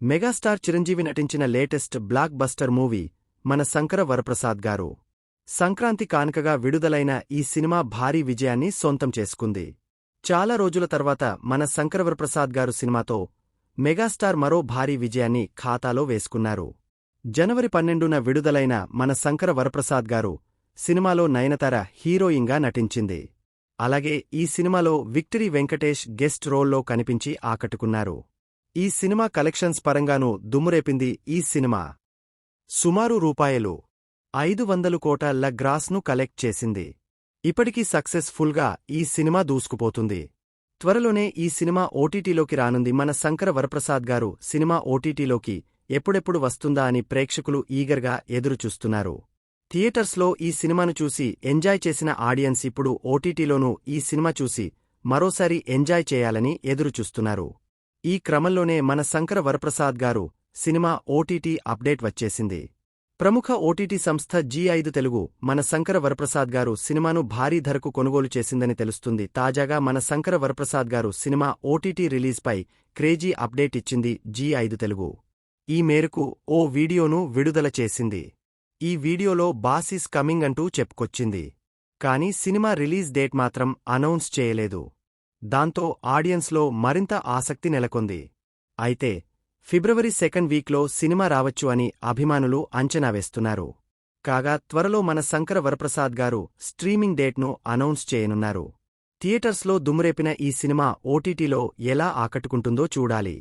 Megastar Chiranjeevi నటించిన latest block buster movie మన శంకర వరప్రసాద్ గారు. సంక్రాంతి కానుకగా విడుదలైన ఈ సినిమా భారీ విజయాన్ని సొంతం చేసుకుంది. చాలా రోజుల తర్వాత మన శంకర వరప్రసాద్ గారు సినిమాతో మెగాస్టార్ మరో భారీ విజయాన్ని ఖాతాలో వేసుకున్నారు. జనవరి 12న విడుదలైన మన శంకర వరప్రసాద్ గారు సినిమాలో నయనతార హీరోయిన్గా నటించింది. అలాగే ఈ సినిమాలో విక్టరీ వెంకటేష్ గెస్ట్ రోల్లో కనిపించి ఆకట్టుకున్నారు. ఈ సినిమా కలెక్షన్స్ పరంగానూ దుమ్మురేపింది. ఈ సినిమా సుమారు రూ. 500 కోట్ల గ్రాస్ను కలెక్ట్ చేసింది. ఇప్పటికీ సక్సెస్ ఫుల్గా ఈ సినిమా దూసుకుపోతుంది. త్వరలోనే ఈ సినిమా ఓటీటీలోకి రానుంది. మన శంకర వరప్రసాద్ గారు సినిమా ఓటీటీలోకి ఎప్పుడెప్పుడు వస్తుందా అని ప్రేక్షకులు ఈగర్గా ఎదురుచూస్తున్నారు. థియేటర్స్లో ఈ సినిమాను చూసి ఎంజాయ్ చేసిన ఆడియన్స్ ఇప్పుడు ఓటీటీలోనూ ఈ సినిమా చూసి మరోసారి ఎంజాయ్ చేయాలని ఎదురుచూస్తున్నారు. ఈ క్రమంలోనే మన శంకర వరప్రసాద్ గారు సినిమా ఓటీటీ అప్డేట్ వచ్చేసింది. ప్రముఖ ఓటీటీ సంస్థ జీ5 తెలుగు మన శంకర వరప్రసాద్ గారు సినిమాను భారీ ధరకు కొనుగోలు చేసిందని తెలుస్తుంది. తాజాగా మన శంకర వరప్రసాద్ గారు సినిమా ఓటీటీ రిలీజ్పై క్రేజీ అప్డేట్ ఇచ్చింది జీ5 తెలుగు. ఈ మేరకు ఓ వీడియోను విడుదల చేసింది. ఈ వీడియోలో బాస్ ఈస్ కమింగ్ అంటూ చెప్పుకొచ్చింది. కానీ సినిమా రిలీజ్ డేట్ మాత్రం అనౌన్స్ చేయలేదు. దాంతో ఆడియన్స్లో మరింత ఆసక్తి నెలకొంది. అయితే ఫిబ్రవరి 2nd వీక్లో సినిమా రావచ్చు అని అభిమానులు అంచనా వేస్తున్నారు. కాగా త్వరలో మన శంకర వరప్రసాద్ గారు స్ట్రీమింగ్ డేట్ను అనౌన్స్ చేయనున్నారు. థియేటర్స్లో దుమ్మురేపిన ఈ సినిమా ఓటీటీలో ఎలా ఆకట్టుకుంటుందో చూడాలి.